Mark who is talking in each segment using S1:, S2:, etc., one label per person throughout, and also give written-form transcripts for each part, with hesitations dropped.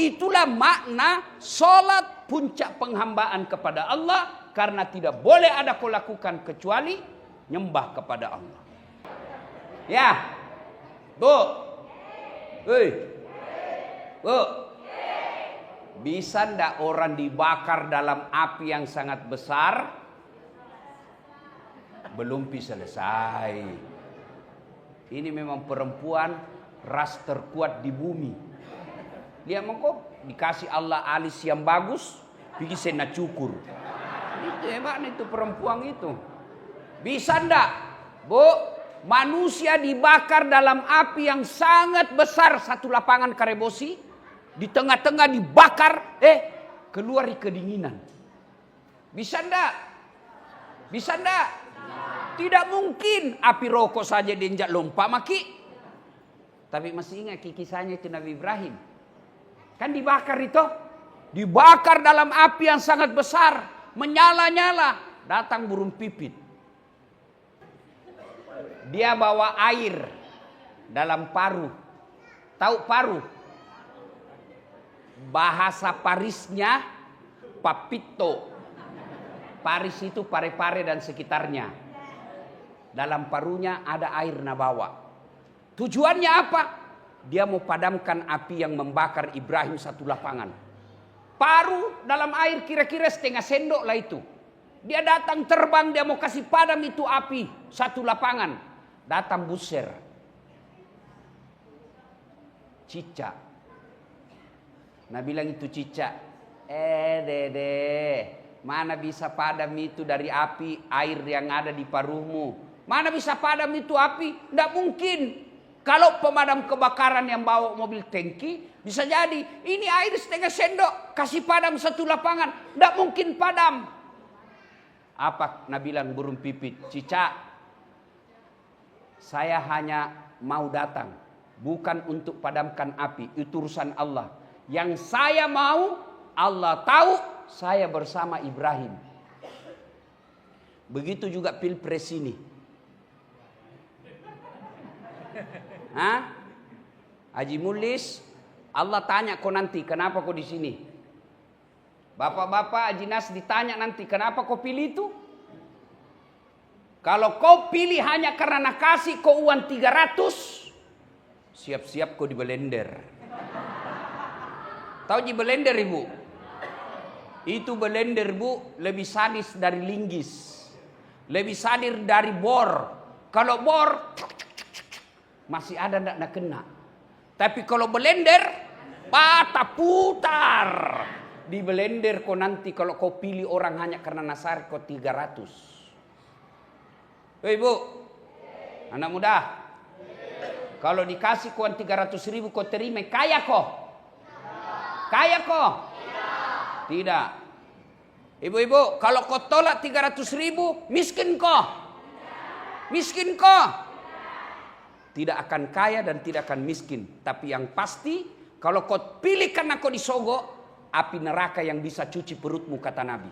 S1: itulah makna solat puncak penghambaan kepada Allah. Karena tidak boleh ada kau lakukan kecuali nyembah kepada Allah. Ya, Bu. Bu. Bisa ndak orang dibakar dalam api yang sangat besar? Belum bisa selesai. Ini memang perempuan ras terkuat di bumi. Lihat mengkok dikasih Allah alis yang bagus, bikin sena cukur. Itu hebatnya itu perempuan itu. Bisa ndak, Bu? Manusia dibakar dalam api yang sangat besar, satu lapangan Karebosi, di tengah-tengah dibakar, keluar kedinginan. Bisa ndak? Bisa ndak? Tidak mungkin api rokok saja diinjak lompat maki. Tapi masih ingat kisahnya itu Nabi Ibrahim. Kan dibakar itu. Dibakar dalam api yang sangat besar. Menyala-nyala. Datang burung pipit. Dia bawa air dalam paru. Tahu paru? Bahasa Parisnya papito. Paris itu pare-pare dan sekitarnya. Dalam parunya ada air nabawa. Tujuannya apa? Dia mau padamkan api yang membakar Ibrahim satu lapangan. Paru dalam air kira-kira setengah sendok lah itu. Dia datang terbang, dia mau kasih padam itu api satu lapangan. Datang buser. Cicak. Nah bilang itu cicak. Dede, mana bisa padam itu dari api air yang ada di paruhmu? Mana bisa padam itu api? Tidak mungkin. Kalau pemadam kebakaran yang bawa mobil tangki, bisa jadi ini air setengah sendok, kasih padam satu lapangan, tidak mungkin padam. Apa Nabi bilang burung pipit? Cicak, saya hanya mau datang, bukan untuk padamkan api, itu urusan Allah. Yang saya mau, Allah tahu, saya bersama Ibrahim. Begitu juga pilpres ini. Haji Mulis, Allah tanya kau nanti, kenapa kau di sini? Bapak-bapak Haji Nas ditanya nanti, kenapa kau pilih itu? Kalau kau pilih hanya karena kasih kau uang 300, siap-siap kau di belender. Tahu di belender ibu? Itu belender bu lebih sadis dari linggis, lebih sadis dari bor. Kalau bor masih ada ndak kena. Tapi kalau blender patah putar. Di blender kau nanti kalau kau pilih orang hanya karena nasar kau 300. Ibu, anak muda, kalau dikasih kau 300.000 kau terima, kaya kau? Kaya kau? Tidak. Ibu-ibu, kalau kau tolak 300.000, miskin kau? Miskin kau? Tidak akan kaya dan tidak akan miskin. Tapi yang pasti, kalau kau pilih karena kau disogok, api neraka yang bisa cuci perutmu, kata Nabi.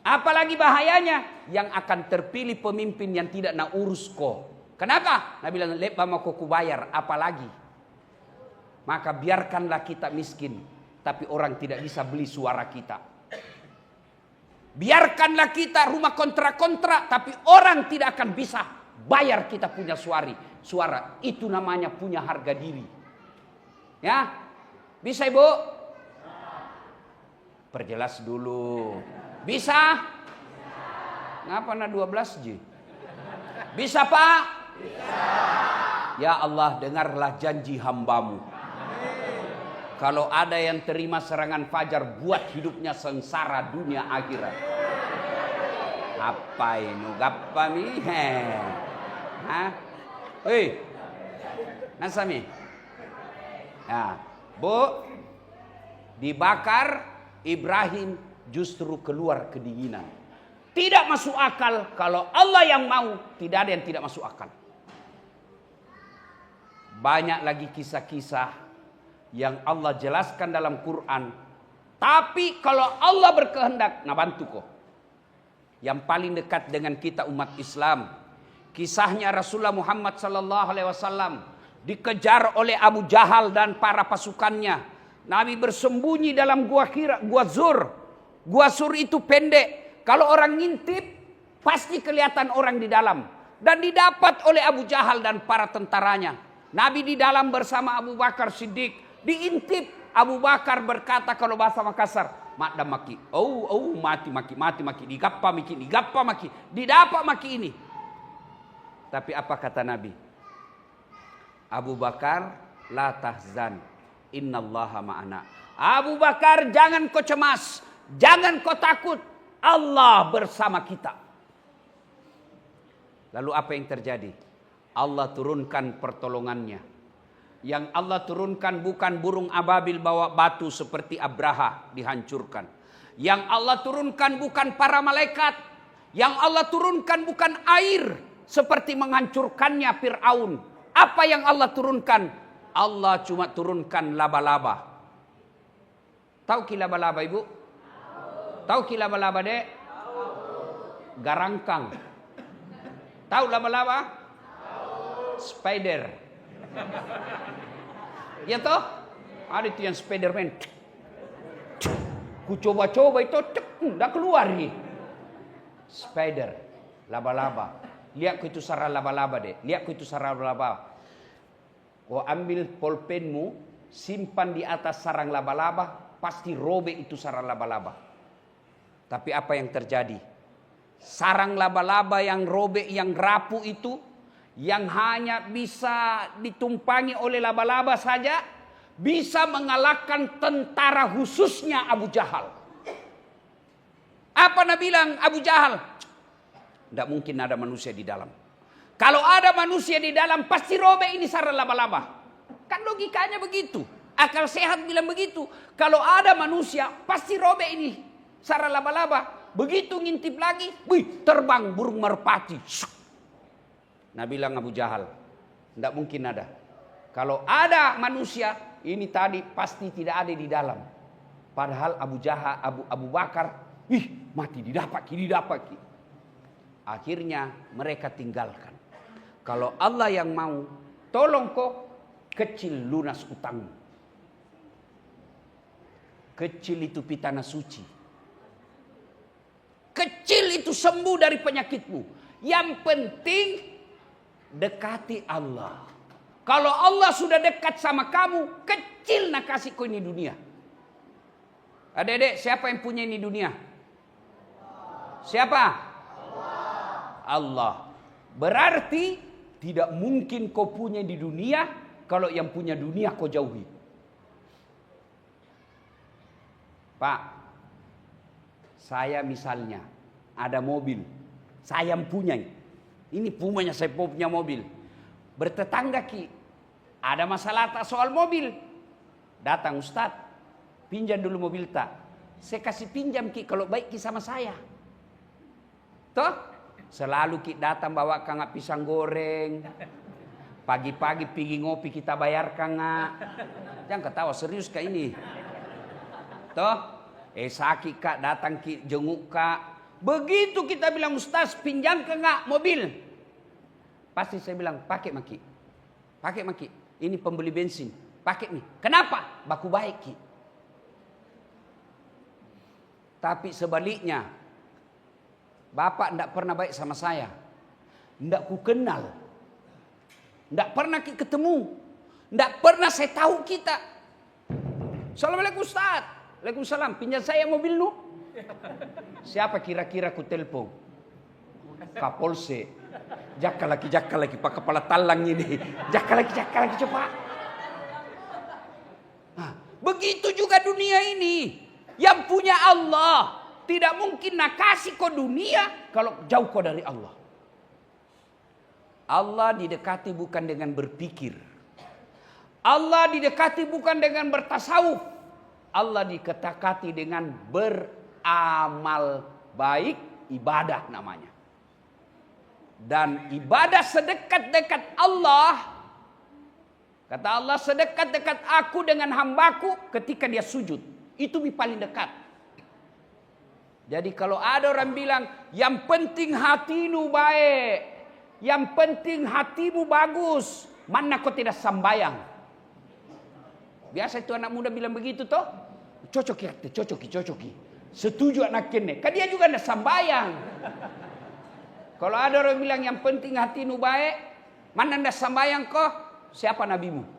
S1: Apalagi bahayanya, yang akan terpilih pemimpin yang tidak nak urus kau. Kenapa? Nabi bilang, lepa mau kau bayar, apalagi. Maka biarkanlah kita miskin, tapi orang tidak bisa beli suara kita. Biarkanlah kita rumah kontrak-kontrak, tapi orang tidak akan bisa bayar kita punya suara. Itu namanya punya harga diri. Ya, bisa ibu? Perjelas dulu. Bisa? Ngapa na 12 Ji? Bisa pak? Bisa. Ya Allah, dengarlah janji hambamu. Kalau ada yang terima serangan fajar, buat hidupnya sengsara dunia akhirat. Apa ini? Gapa mi? Hei, nasami. Ya, bu, dibakar Ibrahim justru keluar kedinginan. Tidak masuk akal. Kalau Allah yang mau, tidak ada yang tidak masuk akal. Banyak lagi kisah-kisah yang Allah jelaskan dalam Quran. Tapi kalau Allah berkehendak, nah bantu kok. Yang paling dekat dengan kita umat Islam, kisahnya Rasulullah Muhammad sallallahu alaihi wasallam dikejar oleh Abu Jahal dan para pasukannya. Nabi bersembunyi dalam gua Zur. Gua Zur itu pendek. Kalau orang ngintip, pasti kelihatan orang di dalam. Dan didapat oleh Abu Jahal dan para tentaranya. Nabi di dalam bersama Abu Bakar Siddiq. Diintip. Abu Bakar berkata kalau bahasa Makassar, mak dan maki. Mati maki. Digappa maki. Didapat maki ini. Tapi apa kata Nabi? Abu Bakar, la tahzan. Innallaha ma'ana. Abu Bakar, jangan kau cemas. Jangan kau takut. Allah bersama kita. Lalu apa yang terjadi? Allah turunkan pertolongannya. Yang Allah turunkan bukan burung ababil bawa batu seperti Abraha dihancurkan. Yang Allah turunkan bukan para malaikat. Yang Allah turunkan bukan air seperti menghancurkannya Fir'aun. Apa yang Allah turunkan? Allah cuma turunkan laba-laba. Tahu ki laba-laba ibu? Tahu ki laba-laba dek? Garangkang. Tahu laba-laba? Spider. Ya toh? Ada itu yang Spiderman. Ku coba-coba itu, udah keluar nih. Spider, laba-laba. Lihat ku itu sarang laba-laba deh. Lihat ku itu sarang laba-laba. Kau ambil pulpenmu, simpan di atas sarang laba-laba, pasti robek itu sarang laba-laba. Tapi apa yang terjadi? Sarang laba-laba yang robek, yang rapuh itu, yang hanya bisa ditumpangi oleh laba-laba saja, bisa mengalahkan tentara khususnya Abu Jahal. Apa Nabi bilang Abu Jahal? Tidak mungkin ada manusia di dalam. Kalau ada manusia di dalam, pasti robek ini sarang laba-laba. Kan logikanya begitu. Akal sehat bilang begitu. Kalau ada manusia, pasti robek ini sarang laba-laba. Begitu ngintip lagi, terbang burung merpati. Nabi bilang Abu Jahal, tidak mungkin ada. Kalau ada manusia, ini tadi pasti tidak ada di dalam. Padahal Abu Bakar, mati didapat. Akhirnya mereka tinggalkan. Kalau Allah yang mau, tolong kok kecil lunas utangmu. Kecil itu pitana suci. Kecil itu sembuh dari penyakitmu. Yang penting dekati Allah. Kalau Allah sudah dekat sama kamu, kecil nak kasih kau ini dunia. Adik-adik, siapa yang punya ini dunia? Siapa? Allah. Berarti tidak mungkin kau punya di dunia kalau yang punya dunia kau jauhi. Pak, saya misalnya ada mobil, saya yang punya. Ini punya saya punya mobil. Bertetangga ki, ada masalah tak soal mobil. Datang Ustaz, pinjam dulu mobil tak. Saya kasih pinjam ki kalau baik ki sama saya. Toh? Selalu ki datang bawa kangak pisang goreng. Pagi-pagi pergi ngopi kita bayar kangak. Jangan ketawa serius kak ini. Toh? Sakit kak datang ki jenguk kak. Begitu kita bilang Ustaz pinjam kangak mobil. Pasti saya bilang pakai maki. Pakai maki. Ini pembeli bensin. Pakai nih. Kenapa? Baku baik ki. Tapi sebaliknya, Bapak tidak pernah baik sama saya. Tidak ku kenal. Tidak pernah ketemu. Tidak pernah saya tahu kita. Assalamualaikum Ustaz. Waalaikumsalam. Pinjam saya mobil nu. Siapa kira-kira ku telepon? Kapolsek. Jaka lagi pak kepala talang ini. Jaka lagi cepat. Nah, begitu juga dunia ini. Yang punya Allah. Tidak mungkin nak kasih kau dunia kalau jauh kau dari Allah. Allah didekati bukan dengan berpikir. Allah didekati bukan dengan bertasawuf. Allah didekati dengan beramal baik, ibadah namanya. Dan ibadah sedekat-dekat Allah. Kata Allah, sedekat-dekat aku dengan hambaku ketika dia sujud. Itu paling dekat. Jadi kalau ada orang bilang, yang penting hatimu baik. Yang penting hatimu bagus. mana kau tidak sambayang? Biasa itu anak muda bilang begitu toh. Cocoki. Setuju anak kene. Kan dia juga tidak sambayang. Kalau ada orang bilang yang penting hati nu baik, mana tidak sambayang kau? Siapa nabimu?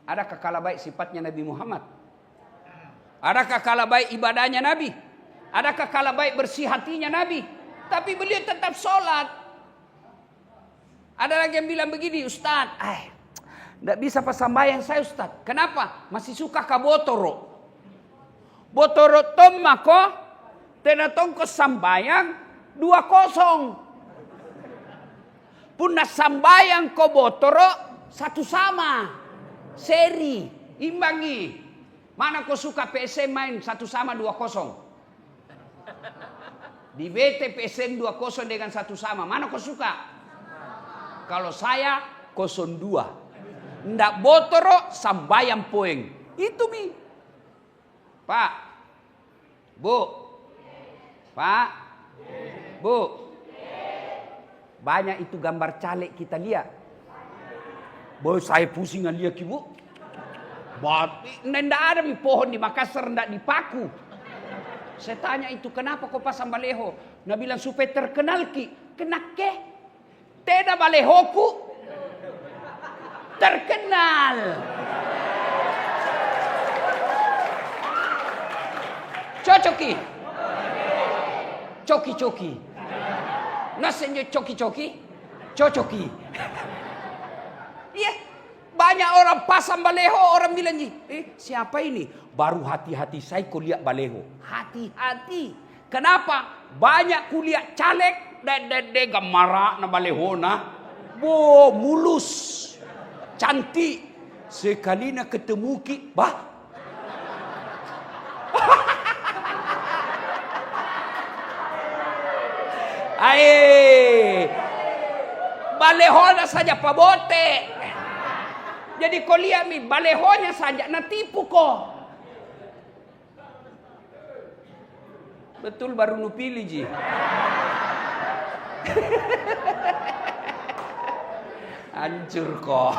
S1: Adakah kalah baik sifatnya Nabi Muhammad? Adakah kalah baik ibadahnya Nabi? Adakah kalah baik bersih hatinya Nabi? Tapi beliau tetap sholat. Ada lagi yang bilang begini, Ustaz, tidak bisa pas sambayang saya Ustaz. Kenapa? Masih suka ka botoro. Botoro tom mako, tenatong ko sambayang 2-0. Puna sambayang ko botoro, satu sama. Seri, imbangi. Mana kau suka PSM main 1-2-0? Di BT PSM 2-0 dengan 1-, mana kau suka? Kalau saya 0-2. Ndak botoro sambayang poeng. Itu mi. Pak. Bu. Pak. Bu. Banyak itu gambar caleg kita lihat. Boy saya pusingan lihat ki bu. Ndak ada mi pohon di Makassar ndak dipaku. Saya tanya itu kenapa kau pasang baleho? Nah bilang supaya terkenal ki. Kenake? Tidak balehoku terkenal. Cocoki. Coki. Nasenyo coki. Cocoki. Iya. Banyak orang pasang baleho, orang bilang siapa ini? Baru hati-hati saya kuliah baleho. Hati-hati. Kenapa? Banyak kuliah caleg de gamara na baleho na. Mulus. Cantik. Sekali na ketemu ki, bah. Baleho na saja pabote. Jadi kau lihat mi balehonya saja natipu kau. Betul baru nu pilih ji. Hancur kau.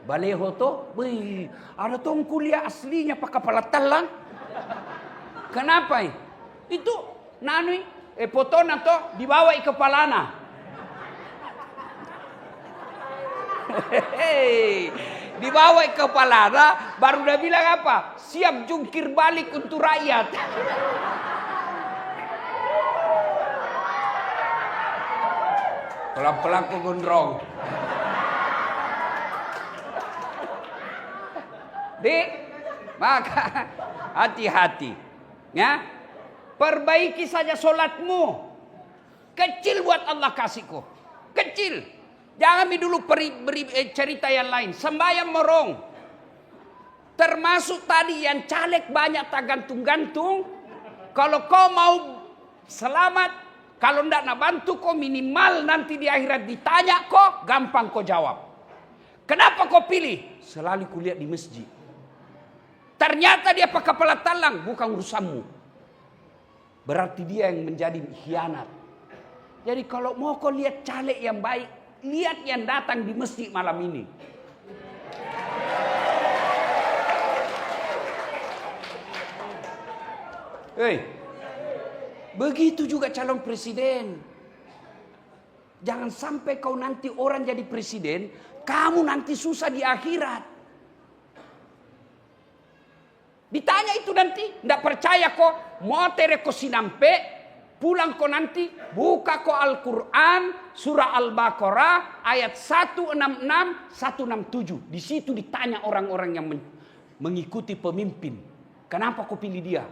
S1: Baleho to, ada tong kuliah aslinya pakai kepala talang. Kenapa? Itu nanui potona to dibawa ke kepalana. Dibawa ke kepala, baru udah bilang apa? Siap jungkir balik untuk rakyat. Pelan-pelan ke gondrong. Maka hati-hati. Ya, perbaiki saja solatmu. Kecil buat Allah kasihku. Kecil. Jangan dulu beri cerita yang lain. Sembahyang morong. Termasuk tadi yang caleg banyak tak gantung-gantung. Kalau kau mau selamat. Kalau ndak nak bantu kau minimal nanti di akhirat ditanya kau. Gampang kau jawab. Kenapa kau pilih? Selalu kulihat di masjid. Ternyata dia pakai kepala talang. Bukan urusanmu. Berarti dia yang menjadi khianat. Jadi kalau mau kau lihat caleg yang baik. Lihat yang datang di masjid malam ini. Begitu juga calon presiden. Jangan sampai kau nanti orang jadi presiden, kamu nanti susah di akhirat. Ditanya itu nanti, ndak percaya kok, motere ko sinampe. Pulang kau nanti, buka kau Al-Quran, surah Al-Baqarah, ayat 166, 167. Di situ ditanya orang-orang yang mengikuti pemimpin. Kenapa kau pilih dia?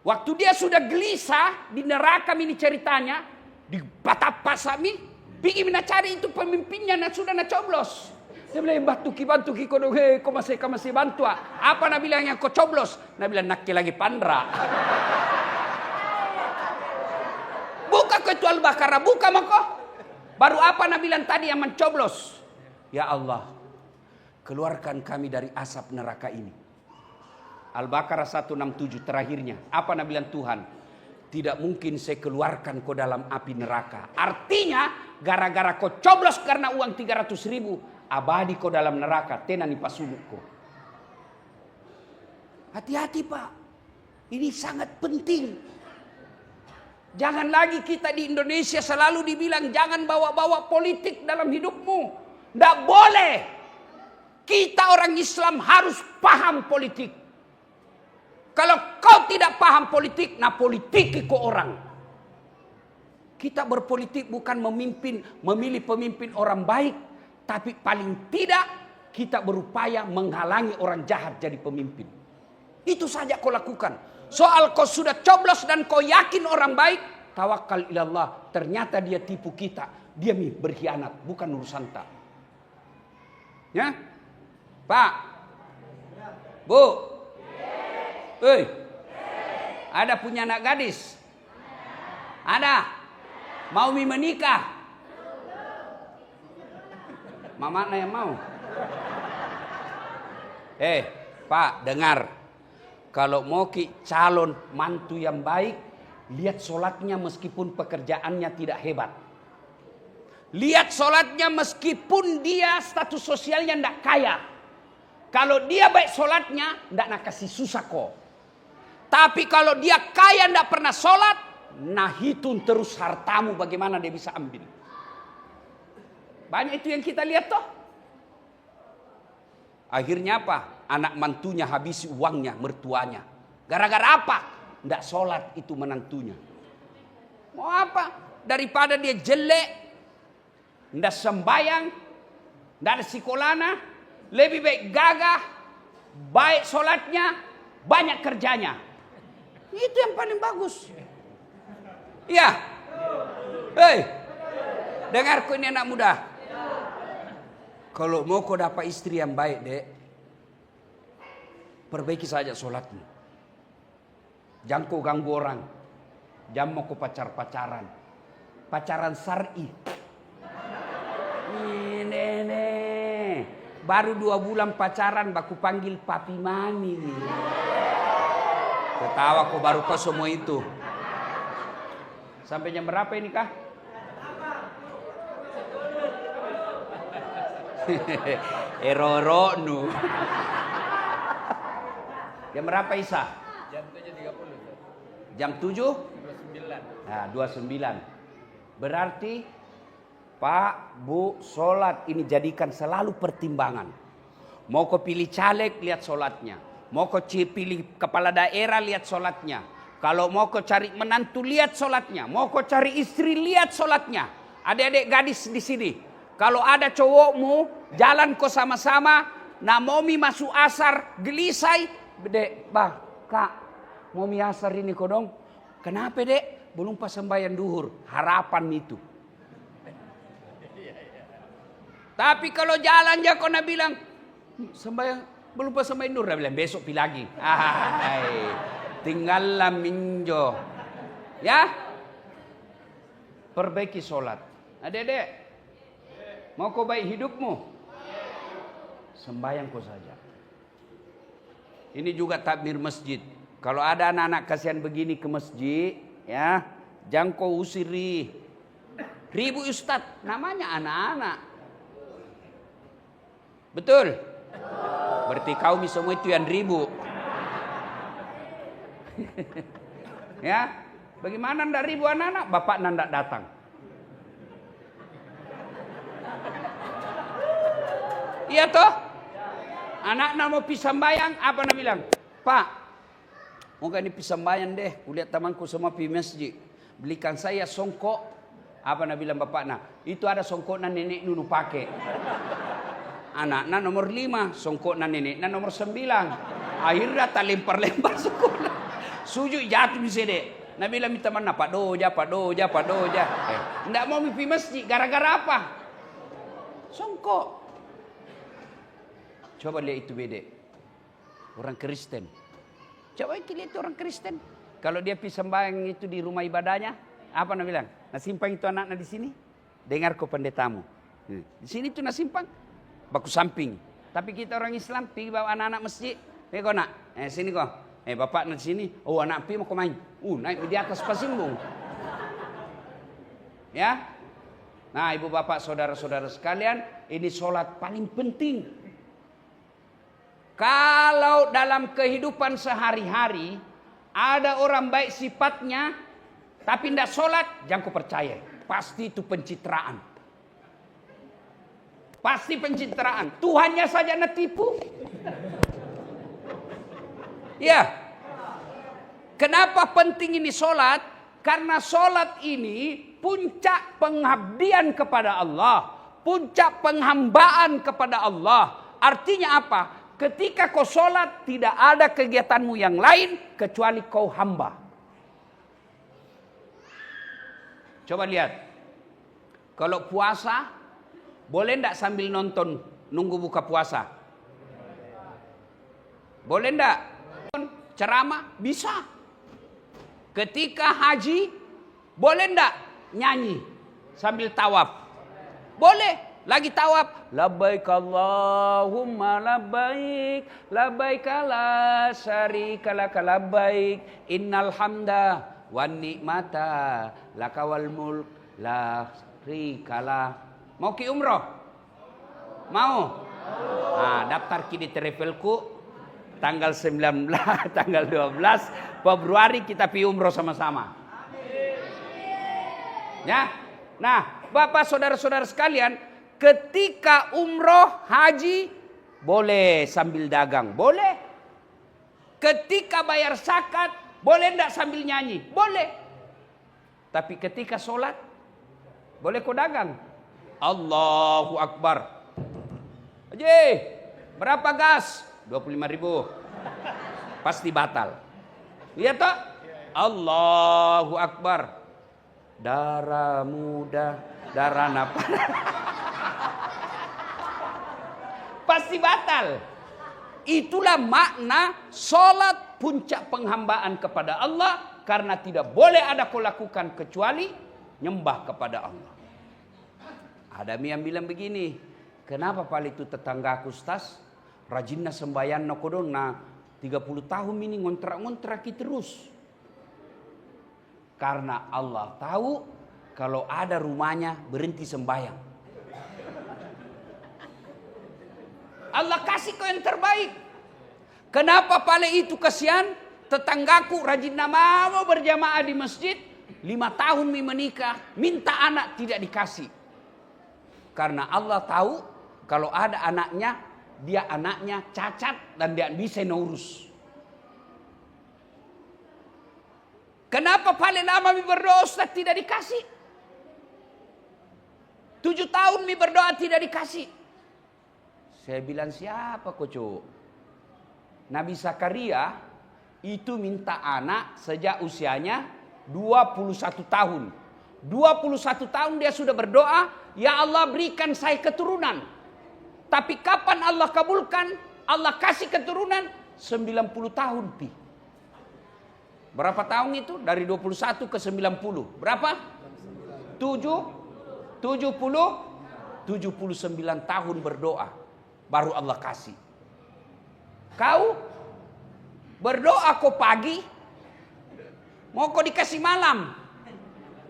S1: Waktu dia sudah gelisah, di neraka ini ceritanya, di patapasami, pergi cari itu pemimpinnya, sudah coblos. Dia bilang, bantu ki, kau masih bantu. Apa nak bilang yang kau coblos? Nak bilang, nak lagi pandra. Buka ke itu Al-Baqarah, buka mako. Baru apa nak bilang tadi yang mencoblos? Ya Allah, keluarkan kami dari asap neraka ini. Al-Baqarah 167 terakhirnya. Apa nak bilang Tuhan? tidak mungkin saya keluarkan kau dalam api neraka. Artinya gara-gara kau coblos karena uang 300.000, abadi kau dalam neraka, tenani pasuluku. Hati-hati Pak, ini sangat penting. Jangan lagi kita di Indonesia selalu dibilang jangan bawa-bawa politik dalam hidupmu. Tidak boleh. Kita orang Islam harus paham politik. Kalau kau tidak paham politik, nah politiki kau orang. Kita berpolitik bukan memilih pemimpin orang baik, tapi paling tidak kita berupaya menghalangi orang jahat jadi pemimpin. Itu saja kau lakukan. Soal kau sudah coblos dan kau yakin orang baik, tawakal ilallah. Ternyata dia tipu kita, dia berkhianat, bukan urusan tak. Ya, Pak, Bu, ada punya anak gadis? Ada? Mau menikah? Mama yang mau? Pak, dengar. Kalau mau calon mantu yang baik, lihat sholatnya meskipun pekerjaannya tidak hebat. Lihat sholatnya meskipun dia status sosialnya tidak kaya. Kalau dia baik sholatnya, tidak nak kasih susah kok. Tapi kalau dia kaya tidak pernah sholat, nah hitung terus hartamu bagaimana dia bisa ambil. Banyak itu yang kita lihat toh. Akhirnya apa? Anak mantunya habisi uangnya, mertuanya. Gara-gara apa? Tidak sholat itu menantunya. Mau apa? Daripada dia jelek, tidak sembayang, tidak ada sikolana, lebih baik gagah, baik sholatnya, banyak kerjanya. Itu yang paling bagus. Iya. Dengarku ini anak muda. Kalau mau kau dapat istri yang baik, Dek, perbaiki saja sholatmu. Jangan kau ganggu orang. Jangan mau kau pacaran. Pacaran syar'i. Ini. Baru 2 bulan pacaran, baku panggil papi mami. Ketawa kau baru kau semua itu. Sampai jam berapa ini kah? Eroro nu. Jam berapa Isa?
S2: Jam 7.30.
S1: Jam 7?
S2: 29.
S1: Nah, 29. Berarti Pak, Bu, sholat ini jadikan selalu pertimbangan. Mau kau pilih caleg, lihat sholatnya. Mau kau pilih kepala daerah, lihat sholatnya. Kalau mau kau cari menantu, lihat sholatnya. Mau kau cari istri, lihat sholatnya. Adik-adik gadis di sini. Kalau ada cowokmu, jalan kau sama-sama, namomi masuk asar, gelisai, Dek, Kak, mau mi asar ini kau dong. Kenapa Dek? Belum pas sembahyang duhur, harapan itu. Tapi kalau jalan ya kau nak bilang, sembahyang, belum pas sembahyang duhur, dia bilang besok pi lagi. Tinggallah minjo. Ya? Perbaiki sholat. Adik-adik. Mau kau baik hidupmu? Sembahyang kau saja. Ini juga takbir masjid. Kalau ada anak-anak kasihan begini ke masjid, ya, jangan kau usiri. Ribu Ustadz, namanya anak-anak. Betul? Berarti kau semua itu yang ribu. Ya, bagaimana ndak ribu anak-anak? Bapak ndak datang. Iya toh? Anak-anak mau pisambayang, apa nak bilang? Pak, mau gak ini pisambayang deh. Kulihat temanku semua pi masjid. Belikan saya songkok. Apa nak bilang bapak nak? Itu ada songkok na nenek dulu pakai. Anak-anak nomor 5, songkok na nenek na nomor 9. Akhirnya tak lempar-lempar songkok. Sujud jatuh di sini. Nak bilang minta mana? Pak Doja. Nggak mau pi masjid. Gara-gara apa? Songkok. Coba lihat itu beda. Orang Kristen. Coba lihat itu orang Kristen. Kalau dia pergi sembahyang itu di rumah ibadahnya, apa nak bilang? Nak simpang itu anaknya di sini. Dengar kau pendetamu. Di sini itu nak simpang. Baku samping. Tapi kita orang Islam pergi bawa anak-anak masjid. Kau nak? Sini kau. Bapak di sini, oh anak pi mau main. Naik di atas pasimbung. Ya. Nah, ibu bapak, saudara-saudara sekalian, ini sholat paling penting. Kalau dalam kehidupan sehari-hari ada orang baik sifatnya, tapi tidak sholat, jangan kau percaya. Pasti itu pencitraan. Pasti pencitraan. Tuhannya saja netipu. Ya. Kenapa penting ini sholat? Karena sholat ini puncak pengabdian kepada Allah. Puncak penghambaan kepada Allah. Artinya apa? Ketika kau sholat tidak ada kegiatanmu yang lain kecuali kau hamba. Coba lihat. Kalau puasa, boleh tidak sambil nonton nunggu buka puasa? Boleh tidak? Ceramah? Bisa. Ketika haji, boleh tidak nyanyi sambil tawaf? Boleh. Lagi tawaf, labbaik Allahumma labbaik, labbaik la syarika laka labbaik, innal hamda wan ni'mata laka wal mulk la syarika la. Mau ki umroh? Mau? Nah, daftar ki di travelku tanggal 19, tanggal 12 Februari kita pi umroh sama-sama. Ya. Nah, Bapak saudara-saudara sekalian, ketika umroh, haji, boleh sambil dagang, boleh. Ketika bayar zakat, boleh enggak sambil nyanyi? Boleh. Tapi ketika sholat, boleh kau dagang? Allahu Akbar. Haji, berapa gas? 25.000. Pasti batal. Lihat tak? Allahu Akbar. Darah muda, darah nafas. Pasti batal. Itulah makna sholat puncak penghambaan kepada Allah. Karena tidak boleh ada kau lakukan kecuali nyembah kepada Allah. Ada yang bilang begini, kenapa pali itu tetanggaku Ustaz? Rajinna sembahyang nakodon na 30 tahun ini ngontrak-ngontrak terus. Karena Allah tahu kalau ada rumahnya berhenti sembahyang. Allah kasih kau yang terbaik. Kenapa pale itu kasihan? Tetanggaku rajin nama mau berjamaah di masjid. 5 tahun menikah. Minta anak tidak dikasih. Karena Allah tahu kalau ada anaknya, dia anaknya cacat dan dia bisa ngurus. Kenapa paling lama mi berdoa Ustaz tidak dikasih? 7 tahun mi berdoa tidak dikasih. Saya bilang siapa kocok? Nabi Zakaria itu minta anak sejak usianya 21 tahun. 21 tahun dia sudah berdoa, ya Allah berikan saya keturunan. Tapi kapan Allah kabulkan? Allah kasih keturunan 90 tahun pi. Berapa tahun itu? Dari 21 ke 90. Berapa? 79 tahun berdoa. Baru Allah kasih. Kau berdoa kau pagi. Mau kau dikasih malam.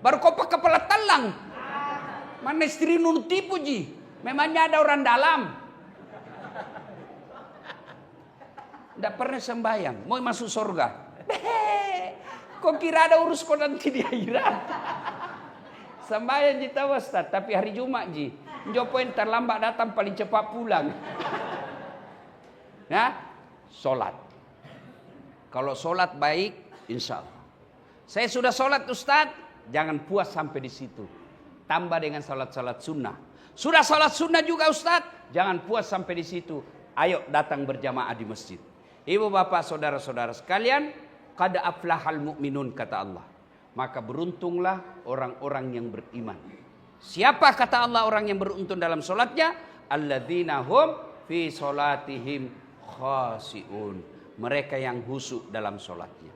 S1: Baru kau pakai kepala telang. Mana istri nun tipu ji. Memangnya ada orang dalam. Tidak pernah sembahyang. Mau masuk surga. Kok kira ada urus kau nanti di akhirat? Sembahyang kita Ustaz, tapi hari Jumat ji. Jopoin terlambat datang paling cepat pulang. Ya, sholat. Kalau sholat baik, insya Allah. Saya sudah sholat Ustaz, jangan puas sampai di situ. Tambah dengan sholat-sholat sunnah. Sudah sholat sunnah juga Ustaz, jangan puas sampai di situ. Ayo datang berjamaah di masjid. Ibu bapak saudara-saudara sekalian. Qad aflahal mu'minun kata Allah. Maka beruntunglah orang-orang yang beriman. Siapa kata Allah orang yang beruntung dalam solatnya? Alladzina hum fi solatihim khasi'un. Mereka yang khusyuk dalam solatnya.